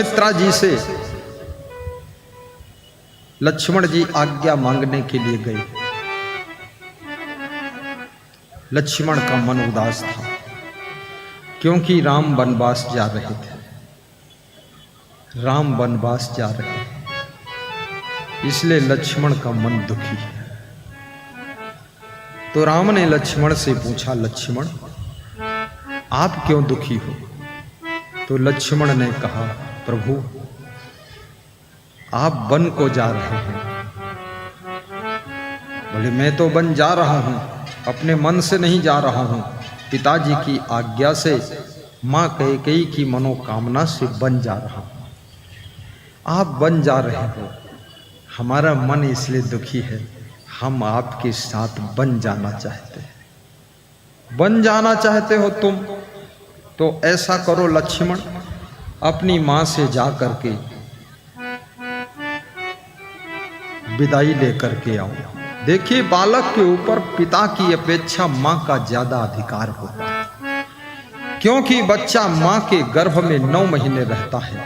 सुमित्रा जी से लक्ष्मण जी आज्ञा मांगने के लिए गए। लक्ष्मण का मन उदास था क्योंकि राम वनवास जा रहे थे। राम वनवास जा रहे थे, इसलिए लक्ष्मण का मन दुखी है। तो राम ने लक्ष्मण से पूछा, लक्ष्मण आप क्यों दुखी हो? तो लक्ष्मण ने कहा, प्रभु आप वन को जा रहे हैं। बोले मैं तो वन जा रहा हूं, अपने मन से नहीं जा रहा हूं, पिताजी की आज्ञा से, मां कैकेयी की मनोकामना से वन जा रहा हूं। आप वन जा रहे हो, हमारा मन इसलिए दुखी है, हम आपके साथ वन जाना चाहते हैं। वन जाना चाहते हो तुम, तो ऐसा करो लक्ष्मण, अपनी मां से जा करके विदाई लेकर के आओ। देखिए, बालक के ऊपर पिता की अपेक्षा मां का ज्यादा अधिकार होता है, क्योंकि बच्चा मां के गर्भ में 9 महीने रहता है,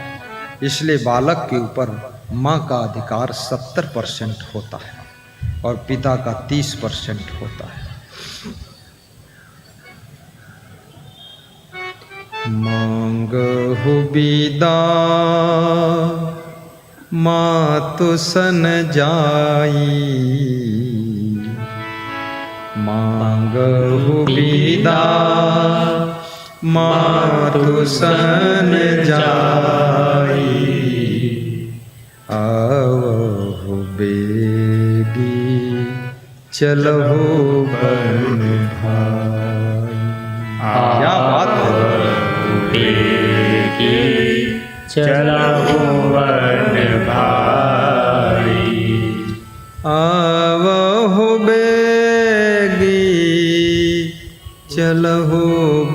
इसलिए बालक के ऊपर मां का अधिकार 70% होता है और पिता का 30% होता है। मांगहु बिदा मातु सन जाई, मांगहु बिदा मातु सन जाई, आवहु बेगी चलहु वन भाई। क्या बात है! चलहु वन भाई, आवहु बेगी चलहु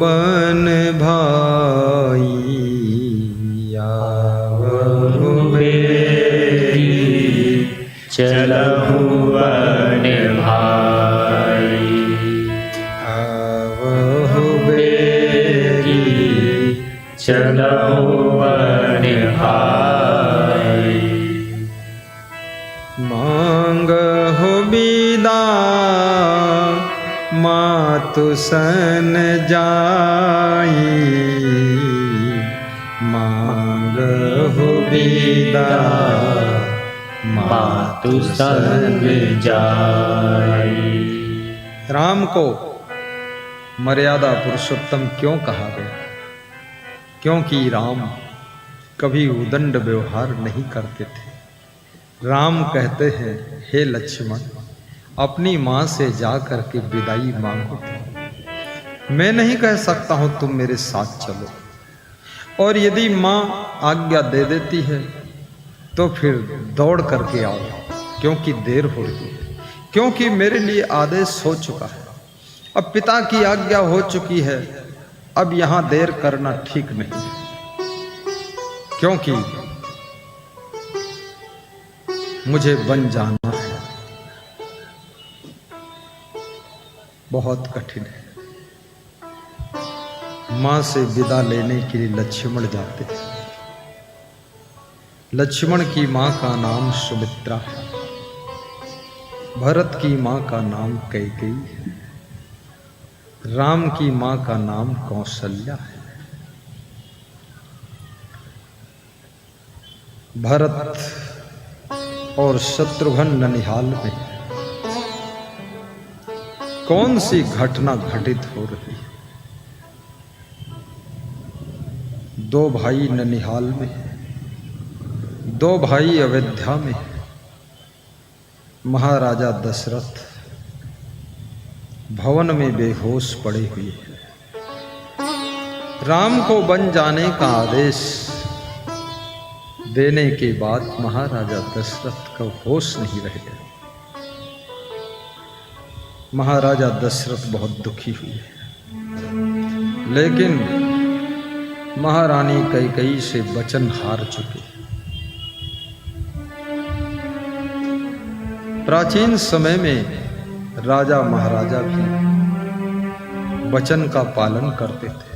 वन भाई, आवहु बेगी चलहु वन भाई, आवहु बेगी चलहु वन भाई, मांगहु बिदा मातु सन जाई, मांगहु बिदा मातु सन जाई। राम को मर्यादा पुरुषोत्तम क्यों कहा गया? क्योंकि राम कभी उदंड व्यवहार नहीं करते थे। राम कहते हैं, हे लक्ष्मण, अपनी मां से जा करके विदाई मांगो। मैं नहीं कह सकता हूं तुम मेरे साथ चलो, और यदि मां आज्ञा दे देती है तो फिर दौड़ करके आओ, क्योंकि देर हो रही है, क्योंकि मेरे लिए आदेश हो चुका है। अब पिता की आज्ञा हो चुकी है, अब यहां देर करना ठीक नहीं, क्योंकि मुझे वन जाना है। बहुत कठिन है। मां से विदा लेने के लिए लक्ष्मण जाते हैं। लक्ष्मण की मां का नाम सुमित्रा है, भरत की मां का नाम कैकेयी है, राम की मां का नाम कौशल्या है। भरत और शत्रुघ्न ननिहाल में कौन सी घटना घटित हो रही है? 2 भाई ननिहाल में, 2 भाई अयोध्या में। महाराजा दशरथ भवन में बेहोश पड़े हुए हैं। राम को वन जाने का आदेश देने के बाद महाराजा दशरथ का होश नहीं रह गया। महाराजा दशरथ बहुत दुखी हुए, लेकिन महारानी कैकेयी से वचन हार चुके। प्राचीन समय में राजा महाराजा भी वचन का पालन करते थे,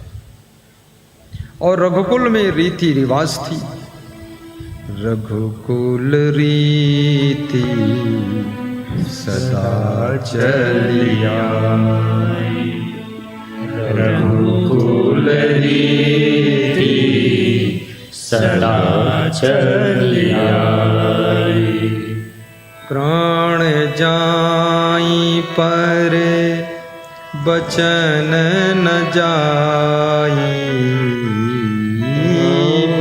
और रघुकुल में रीति रिवाज थी रघुकुल रीति सदा चलिया, रघुकुल रीति सदा चलिया। प्राण जाई पर बचन न जाई,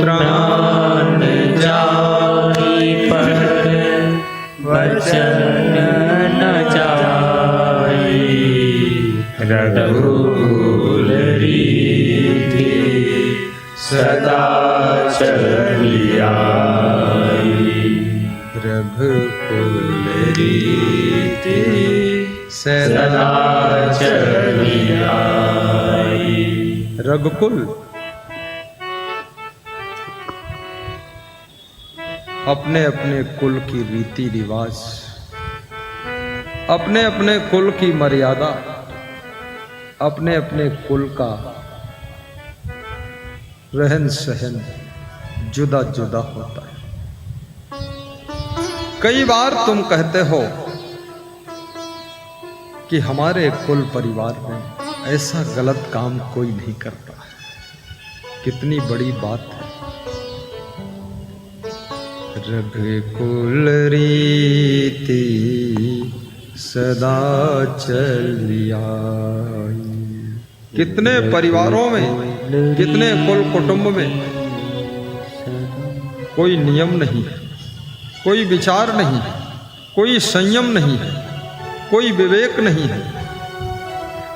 प्राण जाई पर वचन न जाई, रघुकुल रीति सदा चलिया, रघुकुल रीति सदा चलिया। रघुकुल अपने अपने कुल की रीति रिवाज, अपने अपने कुल की मर्यादा, अपने अपने कुल का रहन सहन जुदा जुदा होता है। कई बार तुम कहते हो कि हमारे कुल परिवार में ऐसा गलत काम कोई नहीं करता। कितनी बड़ी बात है। रघुकुल रीति सदा चलिया। कितने परिवारों में, कितने कुल कुटुंब में कोई नियम नहीं है, कोई विचार नहीं है, कोई संयम नहीं है, कोई विवेक नहीं है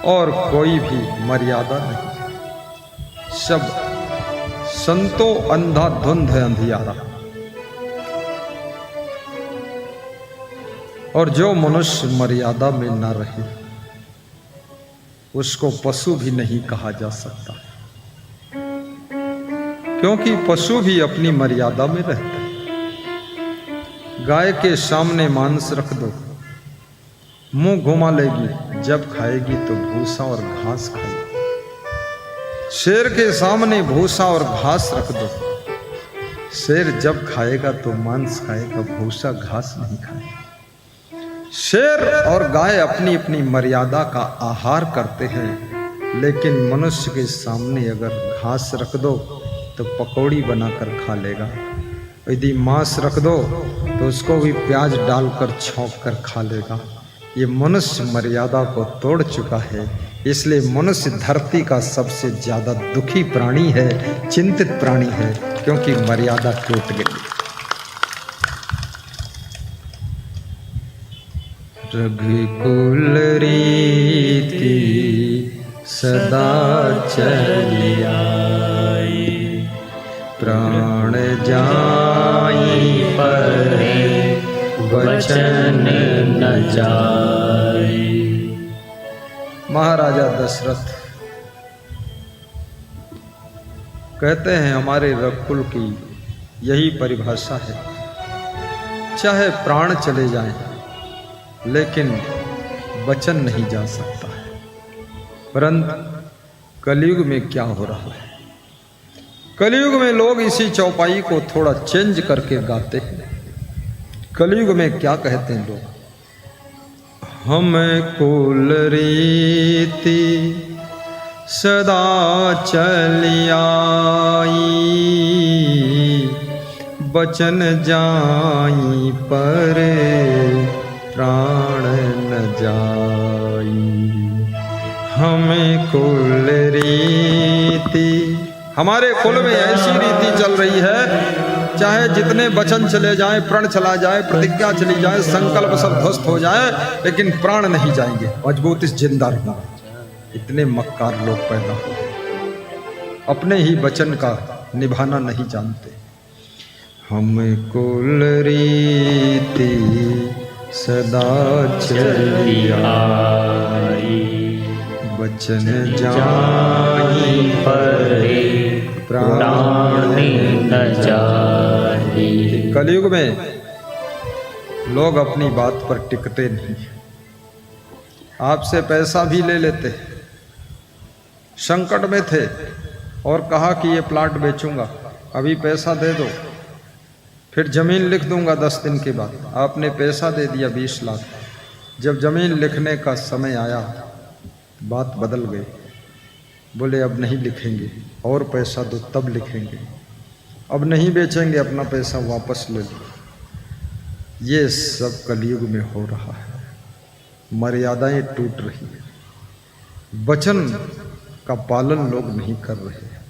और कोई भी मर्यादा नहीं है। सब संतो अंधाधुंध अंधियारा। और जो मनुष्य मर्यादा में न रहे उसको पशु भी नहीं कहा जा सकता, क्योंकि पशु भी अपनी मर्यादा में रहता है। गाय के सामने मांस रख दो, मुंह घुमा लेगी, जब खाएगी तो भूसा और घास खाएगी। शेर के सामने भूसा और घास रख दो, शेर जब खाएगा तो मांस खाएगा, भूसा घास नहीं खाएगा। शेर और गाय अपनी अपनी मर्यादा का आहार करते हैं, लेकिन मनुष्य के सामने अगर घास रख दो तो पकौड़ी बनाकर खा लेगा, यदि मांस रख दो तो उसको भी प्याज डालकर छौंक कर खा लेगा। ये मनुष्य मर्यादा को तोड़ चुका है, इसलिए मनुष्य धरती का सबसे ज्यादा दुखी प्राणी है, चिंतित प्राणी है, क्योंकि मर्यादा टूट गई। रघुकुल रीति सदा चलिया, प्राण जाई पर वचन न जाई। महाराजा दशरथ कहते हैं हमारे रघुकुल की यही परिभाषा है, चाहे प्राण चले जाएं लेकिन वचन नहीं जा सकता है। परंतु कलयुग में क्या हो रहा है? कलयुग में लोग इसी चौपाई को थोड़ा चेंज करके गाते हैं। कलयुग में क्या कहते हैं लोग? हम कुल रीति सदा चलियाई, बचन जाई पर प्राण न जाई। हमें कुल रीति, हमारे कुल में ऐसी रीति चल रही है, चाहे जितने वचन चले जाएं, प्रण चला जाए, प्रतिज्ञा चली जाए, संकल्प सब ध्वस्त हो जाए, लेकिन प्राण नहीं जाएंगे, मजबूत इस जिंदा रहना। इतने मक्कार लोग पैदा हो, अपने ही वचन का निभाना नहीं जानते। हम कुल रीति सदा चलियाई, वचन जाई पर प्राण न जाई। कलयुग में लोग अपनी बात पर टिकते नहीं, आपसे पैसा भी ले लेते। संकट में थे और कहा कि ये प्लाट बेचूंगा, अभी पैसा दे दो, फिर ज़मीन लिख दूंगा 10 दिन के बाद। आपने पैसा दे दिया 20 लाख। जब ज़मीन लिखने का समय आया बात बदल गई। बोले अब नहीं लिखेंगे, और पैसा दो तब लिखेंगे, अब नहीं बेचेंगे, अपना पैसा वापस ले लो। ये सब कलयुग में हो रहा है। मर्यादाएं टूट रही है, वचन का पालन लोग नहीं कर रहे हैं।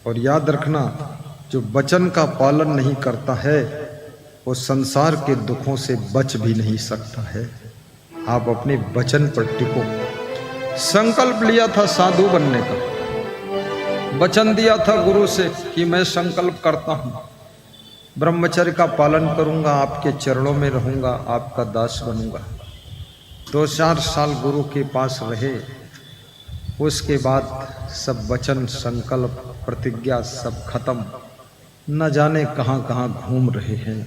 और याद रखना, जो वचन का पालन नहीं करता है वो संसार के दुखों से बच भी नहीं सकता है। आप अपने वचन पर टिको। संकल्प लिया था साधु बनने का, वचन दिया था गुरु से कि मैं संकल्प करता हूँ, ब्रह्मचर्य का पालन करूँगा, आपके चरणों में रहूँगा, आपका दास बनूँगा। 2-4 साल गुरु के पास रहे, उसके बाद सब वचन, संकल्प, प्रतिज्ञा सब खत्म। न जाने कहाँ कहाँ घूम रहे हैं,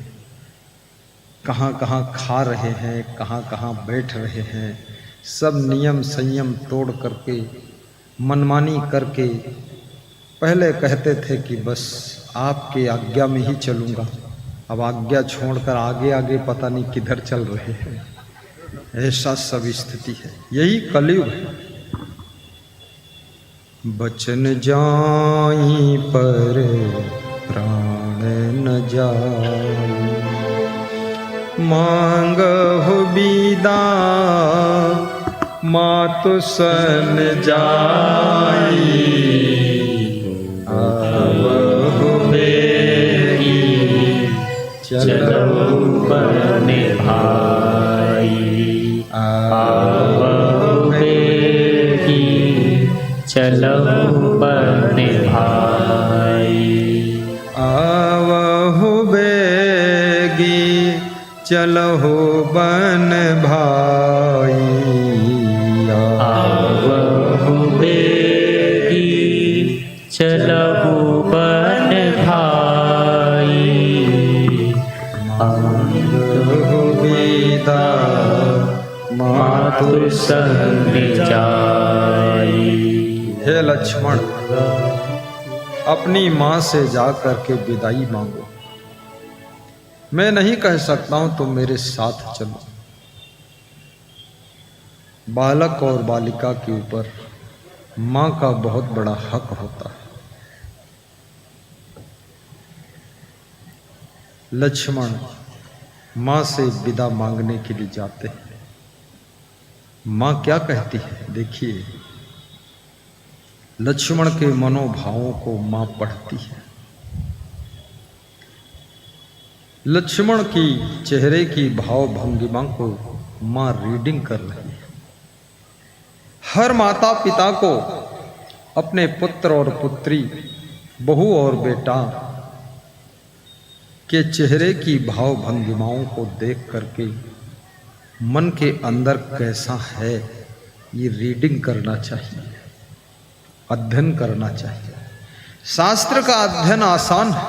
कहाँ कहाँ खा रहे हैं, कहाँ कहाँ बैठ रहे हैं। सब नियम संयम तोड़ करके, मनमानी करके। पहले कहते थे कि बस आपके आज्ञा में ही चलूँगा, अब आज्ञा छोड़कर आगे आगे पता नहीं किधर चल रहे हैं। ऐसा सब स्थिति है, यही कलयुग है। बचन जाई पर प्राण न जाई, मांगहु बिदा मातु सन जाई, आवहु बेगी चलो बने भाई, आवहु बेगी चलो बने भाई, आवहु बेगी चलहु बन भाई, आवहु बेगी चलहु बन भाई, मांगहु बिदा मातु संग जाई। हे लक्ष्मण, अपनी माँ से जा करके विदाई मांगो। मैं नहीं कह सकता हूं तुम मेरे साथ चलो। बालक और बालिका के ऊपर माँ का बहुत बड़ा हक होता है। लक्ष्मण माँ से विदा मांगने के लिए जाते हैं। माँ क्या कहती है देखिए। लक्ष्मण के मनोभावों को माँ पढ़ती है। लक्ष्मण की चेहरे की भाव भंगिमा को माँ रीडिंग कर रही है। हर माता पिता को अपने पुत्र और पुत्री, बहू और बेटा के चेहरे की भाव भंगिमाओं को देख करके मन के अंदर कैसा है ये रीडिंग करना चाहिए, अध्ययन करना चाहिए। शास्त्र का अध्ययन आसान है,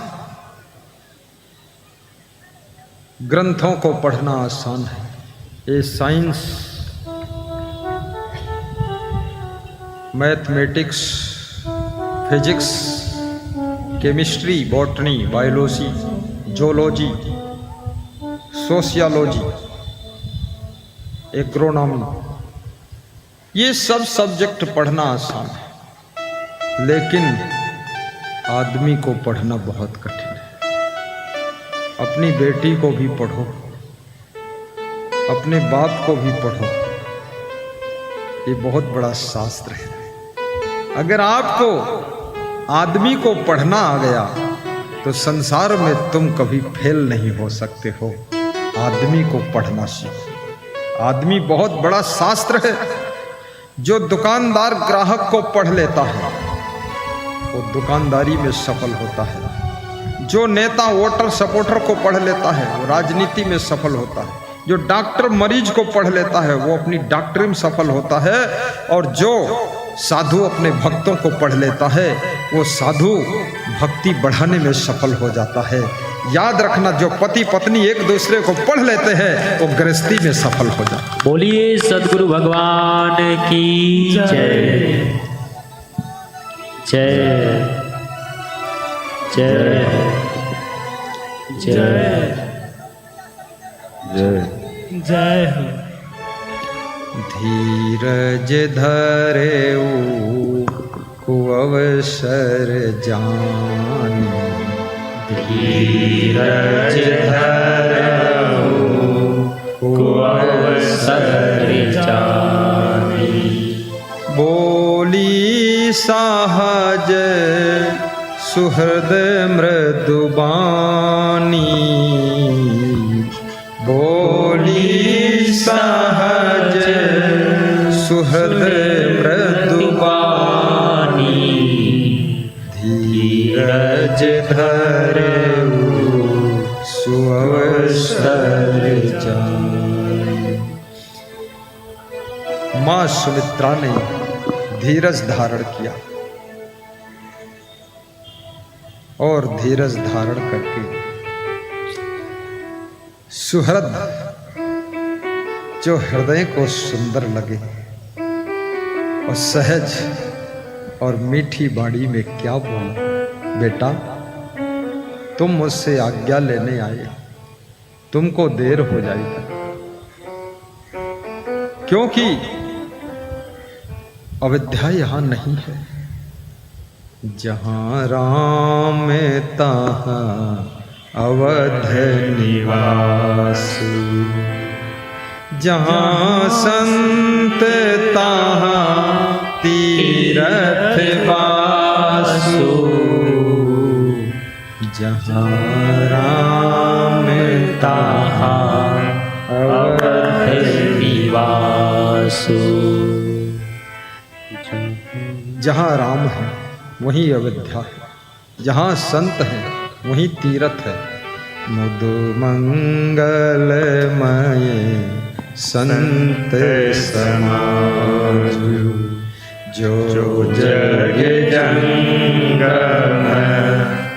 ग्रंथों को पढ़ना आसान है। ये science, mathematics, physics, chemistry, botany, biology, zoology, sociology, agronomy, ये सब सब्जेक्ट पढ़ना आसान है, लेकिन आदमी को पढ़ना बहुत कठिन है। अपनी बेटी को भी पढ़ो, अपने बाप को भी पढ़ो, ये बहुत बड़ा शास्त्र है। अगर आपको आदमी को पढ़ना आ गया तो संसार में तुम कभी फेल नहीं हो सकते हो। आदमी को पढ़ना सीखो। आदमी बहुत बड़ा शास्त्र है। जो दुकानदार ग्राहक को पढ़ लेता है वो दुकानदारी में सफल होता है। जो नेता वोटर सपोर्टर को पढ़ लेता है वो राजनीति में सफल होता है। जो डॉक्टर मरीज को पढ़ लेता है वो अपनी डॉक्टरी में सफल होता है। और जो साधु अपने भक्तों को पढ़ लेता है वो साधु भक्ति बढ़ाने में सफल हो जाता है। याद रखना, जो पति पत्नी एक दूसरे को पढ़ लेते हैं वो गृहस्थी में सफल हो जाता है। बोलिए सद्गुरु भगवान की जय जय जय जय जय जय हो। धीरज धरे अवसर जानी, धीरज धरऊ अवसर जानी, बोली सहज सुहृद मृदुबानी, बोली सहज सुहृद मृदुबानी, धीरज धरऊ सुअवसर जानी। मां सुमित्रा ने धीरज धारण किया और धीरज धारण करके सुहृद जो हृदय को सुंदर लगे और सहज और मीठी बाणी में क्या बोला, बेटा तुम मुझसे आज्ञा लेने आए, तुमको देर हो जाएगी, क्योंकि अविद्या यहां नहीं है। जहां राम तहां अवध निवास, जहां संत तहां तीरथ वासु, जहां राम तहां अवध निवासु। जहां राम है वहीं अविद्या है, जहां संत है वहीं तीरथ है। मुदु मंगलमय संत समाज, जो जग जंगम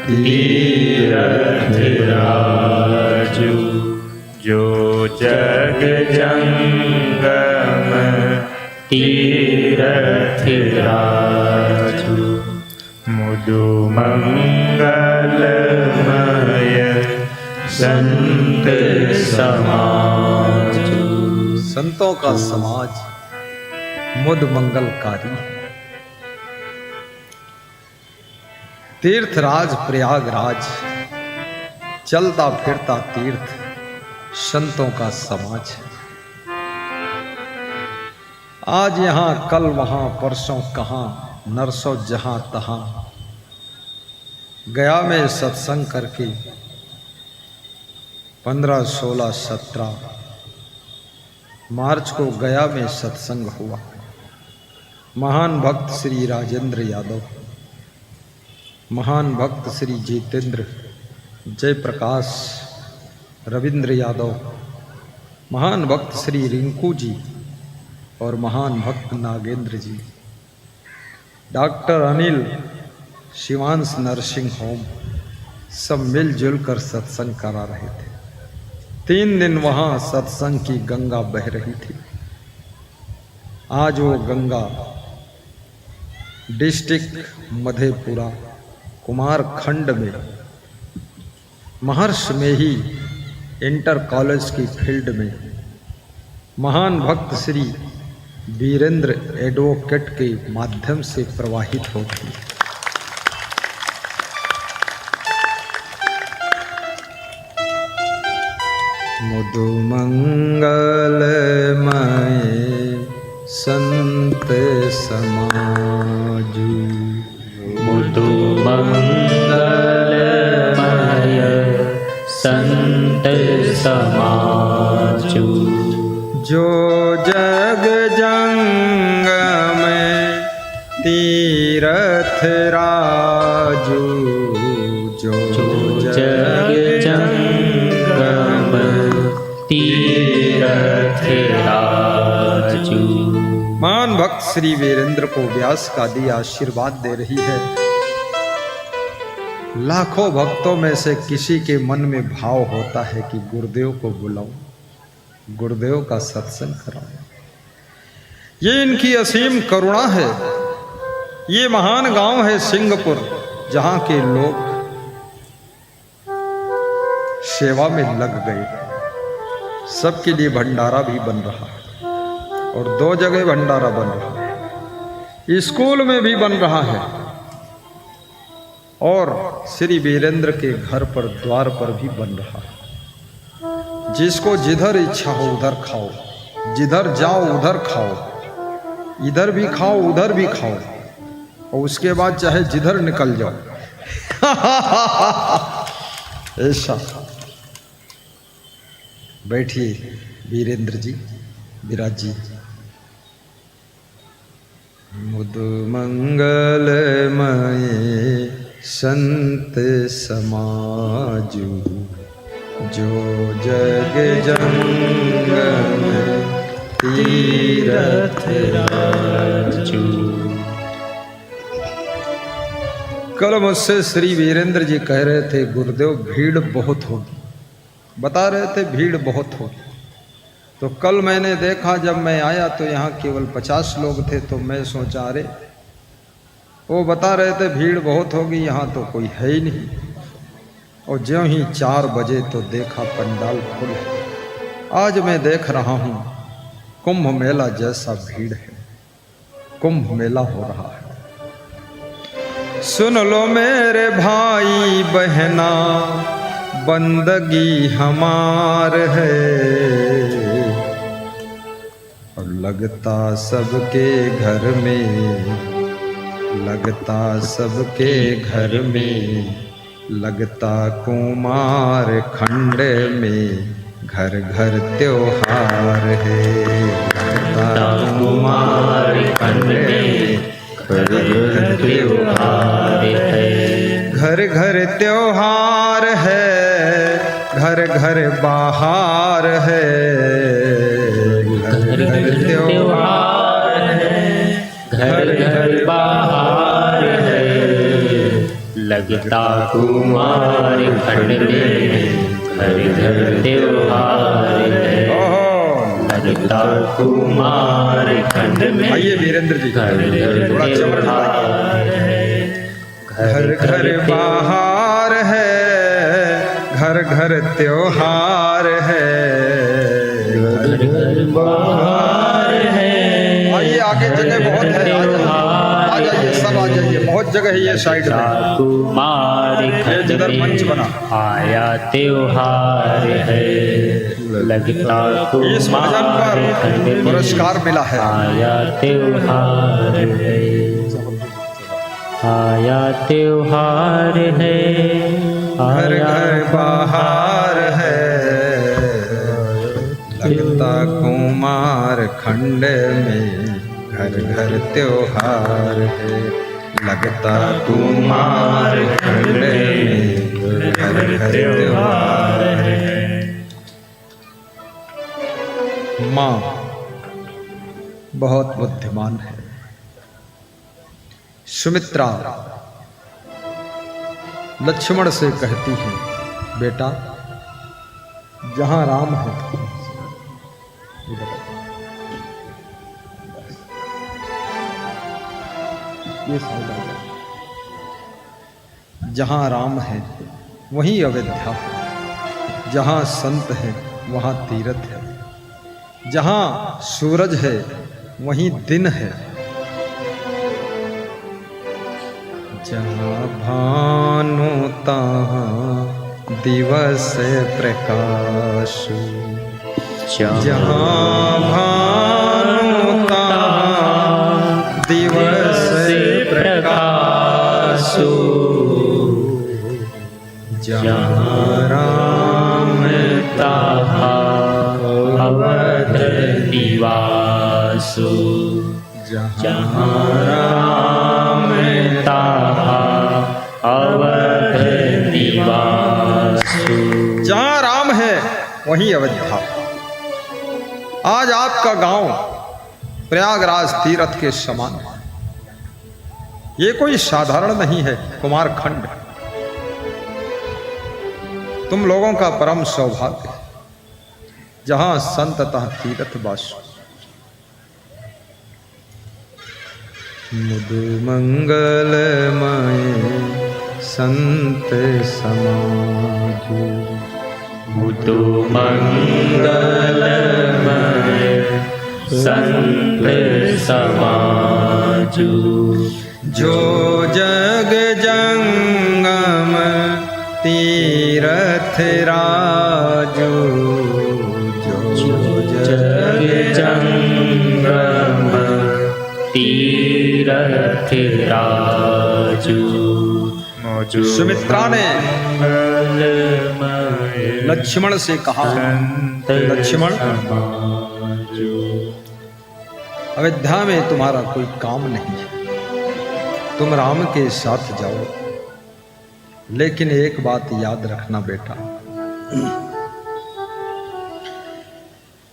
तीरथ राजू, जो जग जंगम तीरथ राजू, मुदु मंगलमय संत समाज। संतों का समाज मुद मंगलकारी है। तीर्थराज प्रयागराज, चलता फिरता तीर्थ संतों का समाज है। आज यहां कल वहां परसों कहां, नरसों जहां तहां। गया में सत्संग करके 15, 16, 17 मार्च को गया में सत्संग हुआ। महान भक्त श्री राजेंद्र यादव, महान भक्त श्री जितेंद्र जयप्रकाश रविंद्र यादव, महान भक्त श्री रिंकू जी और महान भक्त Nagendra ji, doctor Anil Shivansh nursing home, सब मिलजुल कर सत्संग करा रहे थे। 3 दिन वहाँ सत्संग की गंगा बह रही थी। आज वो गंगा डिस्ट्रिक्ट मधेपुरा कुमारखंड में महर्ष में ही इंटर कॉलेज की फील्ड में महान भक्त श्री वीरेंद्र एडवोकेट के माध्यम से प्रवाहित होती है। मुदु मंगलमय संत समाजू, मुदु मंगलमय संत समाजू, जो जग जंगम तीरथ राजू, जो जग जंगम तीरथ राजू। महान भक्त श्री वीरेंद्र को व्यास का दी आशीर्वाद दे रही है। लाखों भक्तों में से किसी के मन में भाव होता है कि गुरुदेव को बुलाऊं, गुरुदेव का सत्संग कराऊं। ये इनकी असीम करुणा है। ये महान गांव है सिंहपुर, जहां के लोग सेवा में लग गए। सबके लिए भंडारा भी बन रहा है और 2 जगह भंडारा बन रहा है, स्कूल में भी बन रहा है और श्री वीरेंद्र के घर पर द्वार पर भी बन रहा है। जिसको जिधर इच्छा हो उधर खाओ, जिधर जाओ उधर खाओ, इधर भी खाओ उधर भी खाओ और उसके बाद चाहे जिधर निकल जाओ। ऐसा। बैठिए वीरेंद्र जी, विराज जी। मुद मंगलमय संत समाजु, जो जग जंगम तीरथ राजू। कल मुझसे श्री वीरेंद्र जी कह रहे थे, गुरुदेव भीड़ बहुत होगी, बता रहे थे भीड़ बहुत होगी। तो कल मैंने देखा, जब मैं आया तो यहाँ केवल 50 लोग थे, तो मैं सोचा अरे वो बता रहे थे भीड़ बहुत होगी, यहाँ तो कोई है ही नहीं। और ज्यों ही 4 बजे तो देखा पंडाल फुल है। आज मैं देख रहा हूँ कुंभ मेला जैसा भीड़ है, कुंभ मेला हो रहा है। सुन लो मेरे भाई बहना, बंदगी हमार है और लगता सबके घर में, लगता सबके घर में, लगता कुमार खंड में घर घर त्योहार है। लगता कुमार खंड में घर घर त्योहार है। घर घर त्योहार है, घर घर बाहर है। घर घर त्योहार है, घर घर बाहर है। लगता कुमार खंड में घर घर त्योहार है। लगता कुमार खंड में। आइए वीरेंद्र जी, घर घर त्योहार है। घर घर बाहर है, घर घर त्योहार है। घर घर बाहर है। आइए, आगे जगह बहुत है, आ जाइए, सब आ जाइए, बहुत जगह है ये साइड में। कुमार खंड जिधर मंच बना आया त्योहार है। लगता इस भजन पर पुरस्कार मिला है। आया त्योहार है, आया त्योहार है। घर घर बाहर है, लगता कुमार खंड में घर घर त्योहार है। लगता कुमार खंड में घर घर त्योहार है। माँ बहुत बुद्धिमान है। सुमित्रा लक्ष्मण से कहती है, बेटा जहां राम है, ये जहां राम है वहीं अयोध्या है। जहां संत है वहां तीर्थ है। जहां सूरज है वहीं दिन है। जहाँ भानु तहाँ दिवस प्रकाश। जहाँ भानु तहाँ दिवस प्रकाश। जहाँ राम तहाँ अवध निवासु। जहाँ राम तहाँ अवध निवासु। जहाँ राम है वहीं अयोध्या। आज आपका गांव प्रयागराज तीर्थ के समान है। ये कोई साधारण नहीं है कुमारखंड। तुम लोगों का परम सौभाग्य है। जहां संत तहाँ तीर्थ वासु। मुद मंगलमय संत समाजु, तू मंगलमय संत समाजु। जो जग जंगम तीरथ राजू, जो जग जंगम तीरथ राजू। सुमित्रा ने लक्ष्मण से कहा, लक्ष्मण अयोध्या में तुम्हारा कोई काम नहीं है, तुम राम के साथ जाओ, लेकिन एक बात याद रखना बेटा,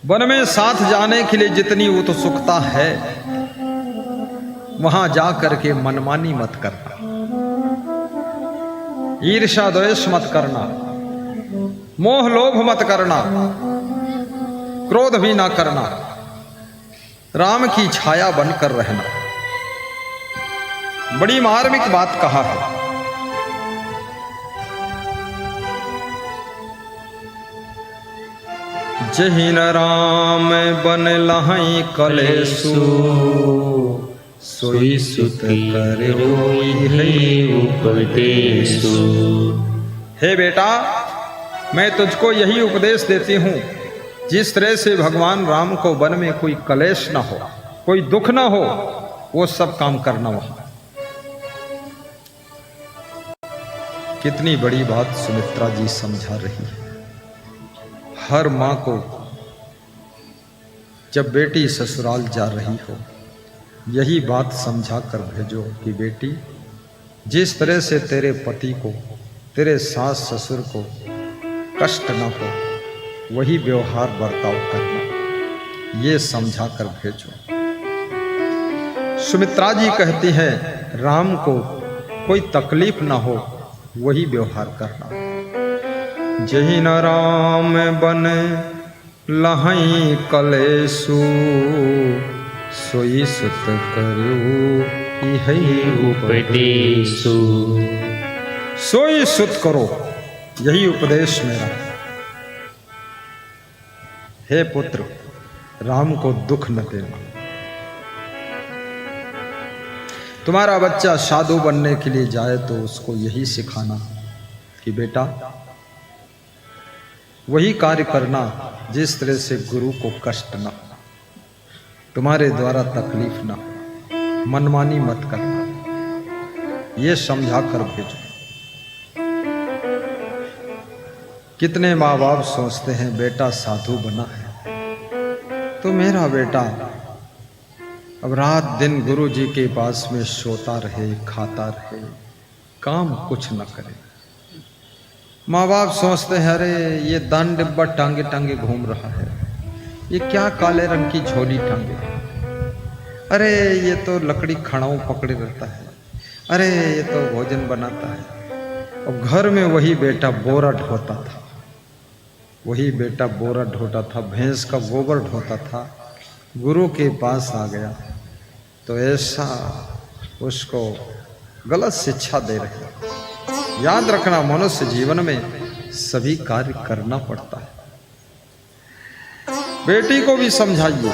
वन में साथ जाने के लिए जितनी उत्सुकता है वहां जा करके मनमानी मत करना, ईर्ष्या द्वेष मत करना, मोह लोभ मत करना, क्रोध भी ना करना, राम की छाया बनकर रहना। बड़ी मार्मिक बात कहा है। जहिन राम बन लहई कलेसु, सोई सुत कर होई है उपदेशु। हे बेटा, मैं तुझको यही उपदेश देती हूं, जिस तरह से भगवान राम को वन में कोई कलेश ना हो, कोई दुख ना हो, वो सब काम करना वहां। कितनी बड़ी बात सुमित्रा जी समझा रही है। हर मां को जब बेटी ससुराल जा रही हो, यही बात समझा कर भेजो कि बेटी, जिस तरह से तेरे पति को, तेरे सास ससुर को कष्ट न हो, वही व्यवहार बर्ताव करना, ये समझा कर भेजो। सुमित्रा जी कहती है राम को कोई तकलीफ ना हो, वही व्यवहार करना। जही न राम बन लहई कलेसु, सोई सुत करू इहि उपदेशु। सोई सुत करो, यही उपदेश मेरा। हे पुत्र, राम को दुख न देना। तुम्हारा बच्चा साधु बनने के लिए जाए तो उसको यही सिखाना कि बेटा, वही कार्य करना जिस तरह से गुरु को कष्ट न हो, तुम्हारे द्वारा तकलीफ ना हो, मनमानी मत करना, ये समझा कर भेजो। कितने माँ बाप सोचते हैं बेटा साधु बना है तो मेरा बेटा अब रात दिन गुरु जी के पास में सोता रहे, खाता रहे, काम कुछ न करे। माँ बाप सोचते हैं अरे ये दान डिब्बा टांगे टांगे घूम रहा है, ये क्या काले रंग की झोली टांगे, अरे ये तो लकड़ी खड़ाऊ पकड़े रहता है, अरे ये तो भोजन बनाता है। और घर में वही बेटा बोरा ढोता था, वही बेटा बोरा ढोता था, भैंस का गोबर ढोता था, गुरु के पास आ गया तो ऐसा उसको गलत शिक्षा दे रहे। याद रखना, मनुष्य जीवन में सभी कार्य करना पड़ता है। बेटी को भी समझाइए,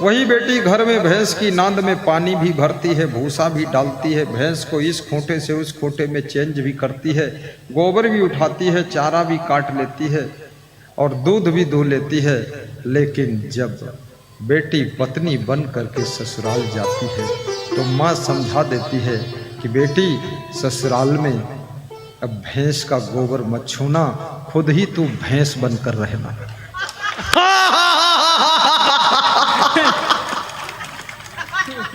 वही बेटी घर में भैंस की नांद में पानी भी भरती है, भूसा भी डालती है, भैंस को इस खूंटे से उस खूंटे में चेंज भी करती है, गोबर भी उठाती है, चारा भी काट लेती है और दूध भी दूह लेती है। लेकिन जब बेटी पत्नी बन करके ससुराल जाती है तो माँ समझा देती है कि बेटी ससुराल में अब भैंस का गोबर मत छूना, खुद ही तू भैंस बनकर रहना।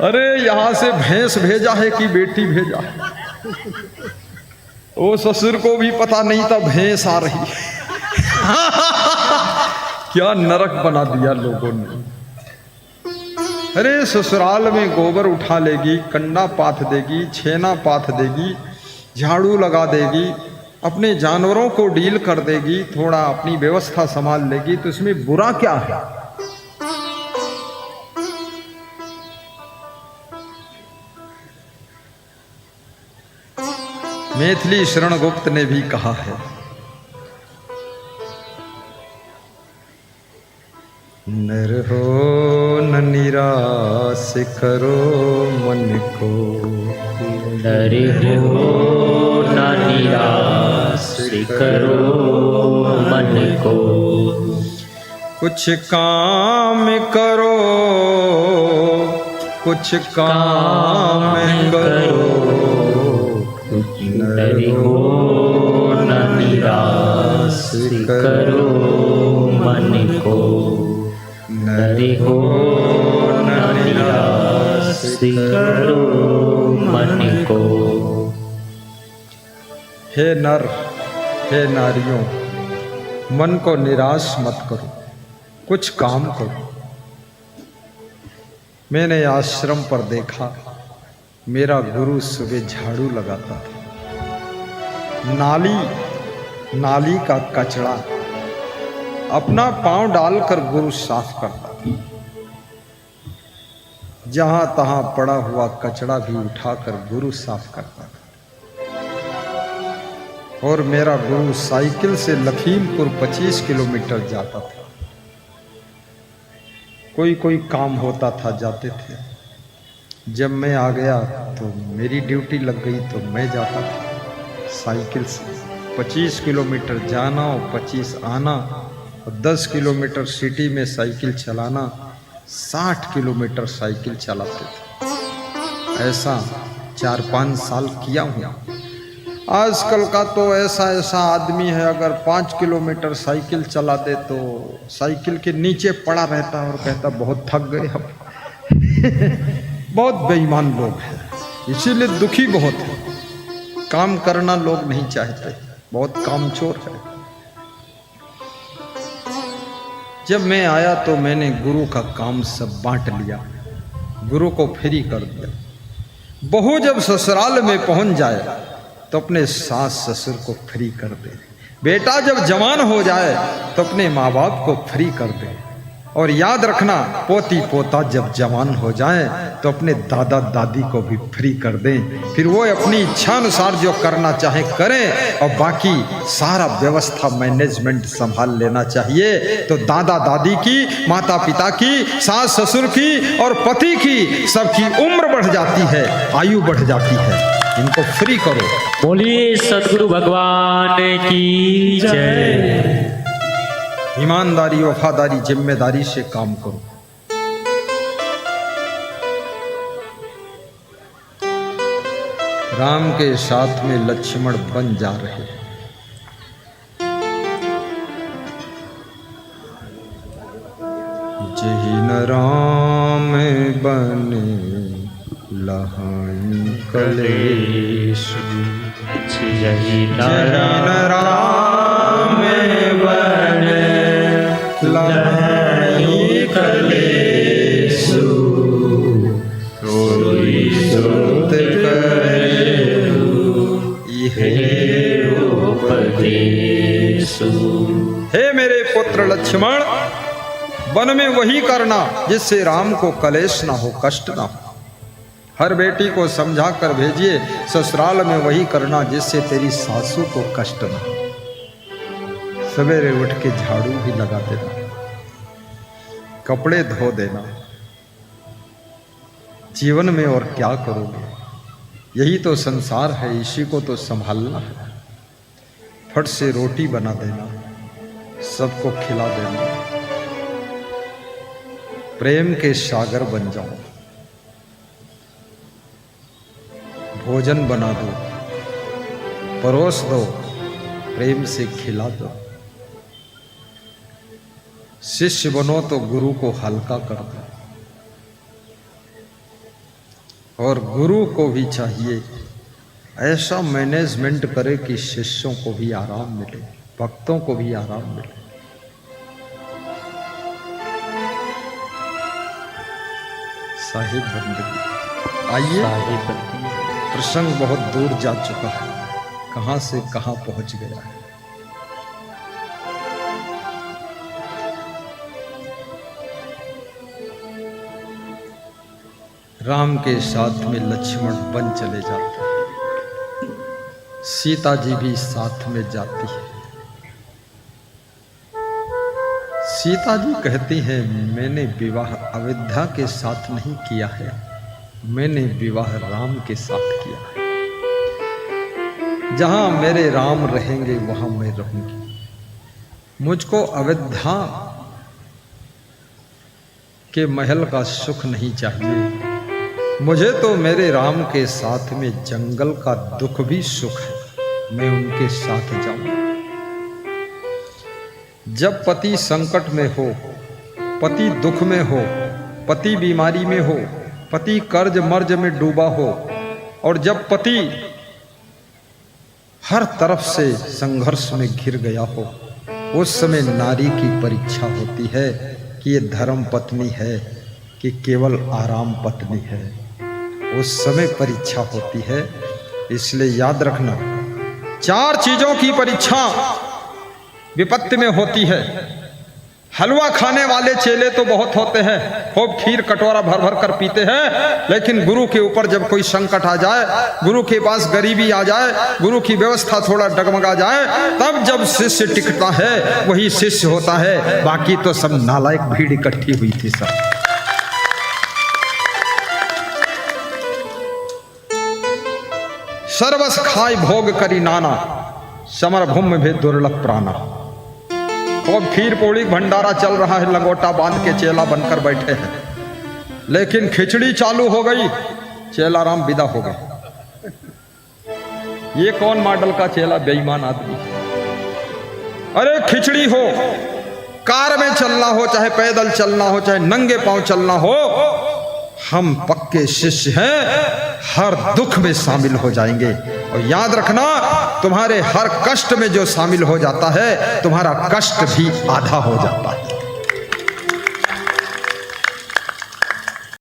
अरे यहां से भैंस भेजा है कि बेटी भेजा है, वो ससुर को भी पता नहीं था भैंस आ रही है। क्या नरक बना दिया लोगों ने। अरे ससुराल में गोबर उठा लेगी, कंडा पाथ देगी, छेना पाथ देगी, झाड़ू लगा देगी, अपने जानवरों को डील कर देगी, थोड़ा अपनी व्यवस्था संभाल लेगी, तो इसमें बुरा क्या है। मैथिली शरण गुप्त ने भी कहा है नर हो न निराश करो मन को, नर हो न निराश करो मन को, कुछ काम करो, कुछ काम करो, नर हो न निराश करो मन को, नर हो न निराश करो मन को। हे नर, हे नारियों, मन को निराश मत करो, कुछ काम करो। मैंने आश्रम पर देखा, मेरा गुरु सुबह झाड़ू लगाता था। नाली का कचरा अपना पांव डालकर गुरु साफ करता था। जहां तहां पड़ा हुआ कचरा भी उठाकर गुरु साफ करता था। और मेरा गुरु साइकिल से लखीमपुर 25 किलोमीटर जाता था। कोई काम होता था, जाते थे। जब मैं आ गया तो मेरी ड्यूटी लग गई, तो मैं जाता था साइकिल से 25 किलोमीटर जाना और 25 आना, और 10 किलोमीटर सिटी में साइकिल चलाना, 60 किलोमीटर साइकिल चलाते थे। ऐसा 4-5 साल किया हूँ। आजकल का तो ऐसा आदमी है, अगर 5 किलोमीटर साइकिल चला दे तो साइकिल के नीचे पड़ा रहता है और कहता बहुत थक गए हम। बहुत बेईमान लोग हैं, इसीलिए दुखी बहुत है। काम करना लोग नहीं चाहते, बहुत कामचोर है। जब मैं आया तो मैंने गुरु का काम सब बांट लिया, गुरु को फ्री कर दिया। बहू जब ससुराल में पहुंच जाए तो अपने सास ससुर को फ्री कर दे। बेटा जब जवान हो जाए तो अपने माँ बाप को फ्री कर दे। और याद रखना, पोती पोता जब जवान हो जाए तो अपने दादा दादी को भी फ्री कर दें। फिर वो अपनी इच्छा अनुसार जो करना चाहे करें, और बाकी सारा व्यवस्था मैनेजमेंट संभाल लेना चाहिए। तो दादा दादी की, माता पिता की, सास ससुर की और पति की, सबकी उम्र बढ़ जाती है, आयु बढ़ जाती है। इनको फ्री करो। बोलिए सद्गुरु भगवान की जय। ईमानदारी, वफादारी, जिम्मेदारी से काम करो। राम के साथ में लक्ष्मण बन जा रहे हैं। जही न राम बने लहाई कलेश, जय राम बने लहाई कलेश, सोई सुत करेउ इहे उपदेशु। हे मेरे पुत्र लक्ष्मण, वन में वही करना जिससे राम को कलेश ना हो, कष्ट ना हो। हर बेटी को समझा कर भेजिए, ससुराल में वही करना जिससे तेरी सासू को कष्ट ना हो। सवेरे उठ के झाड़ू भी लगा देना, कपड़े धो देना। जीवन में और क्या करोगे? यही तो संसार है, इसी को तो संभालना है। फट से रोटी बना देना, सबको खिला देना। प्रेम के सागर बन जाओ। भोजन बना दो, परोस दो, प्रेम से खिला दो। शिष्य बनो तो गुरु को हल्का कर दो। और गुरु को भी चाहिए ऐसा मैनेजमेंट करे कि शिष्यों को भी आराम मिले, भक्तों को भी आराम मिले। साहिब बंदगी, आइए। प्रसंग बहुत दूर जा चुका है, कहां से कहां पहुंच गया है। राम के साथ में लक्ष्मण वन चले जाते हैं, सीता जी भी साथ में जाती है। सीता जी कहती हैं, मैंने विवाह अयोध्या के साथ नहीं किया है, मैंने विवाह राम के साथ किया है। जहां मेरे राम रहेंगे वहां मैं रहूंगी। मुझको अयोध्या के महल का सुख नहीं चाहिए, मुझे तो मेरे राम के साथ में जंगल का दुख भी सुख है, मैं उनके साथ जाऊंगा। जब पति संकट में हो, पति दुख में हो, पति बीमारी में हो, पति कर्ज मर्ज में डूबा हो, और जब पति हर तरफ से संघर्ष में घिर गया हो, उस समय नारी की परीक्षा होती है कि ये धर्म पत्नी है कि केवल आराम पत्नी है। उस समय परीक्षा होती है। इसलिए याद रखना, 4 चीजों की परीक्षा विपत्ति में होती है। हलवा खाने वाले चेले तो बहुत होते हैं, खूब खीर कटोरा भर भर कर पीते हैं, लेकिन गुरु के ऊपर जब कोई संकट आ जाए, गुरु के पास गरीबी आ जाए, गुरु की व्यवस्था थोड़ा डगमगा जाए, तब जब शिष्य टिकता है वही शिष्य होता है। बाकी तो सब नालायक भीड़ इकट्ठी हुई थी सब। सर्वस खाय भोग करी नाना, समर भूमि भी दुर्लभ प्राणा। खूब खीर पूड़ी भंडारा चल रहा है, लंगोटा बांध के चेला बनकर बैठे हैं, लेकिन खिचड़ी चालू हो गई, चेला राम विदा हो गए। ये कौन मॉडल का चेला, बेईमान आदमी। अरे खिचड़ी हो, कार में चलना हो, चाहे पैदल चलना हो, चाहे नंगे पांव चलना हो, हम पक्के शिष्य हैं, हर दुख में शामिल हो जाएंगे। और याद रखना, तुम्हारे हर कष्ट में जो शामिल हो जाता है, तुम्हारा कष्ट भी आधा हो जाता है।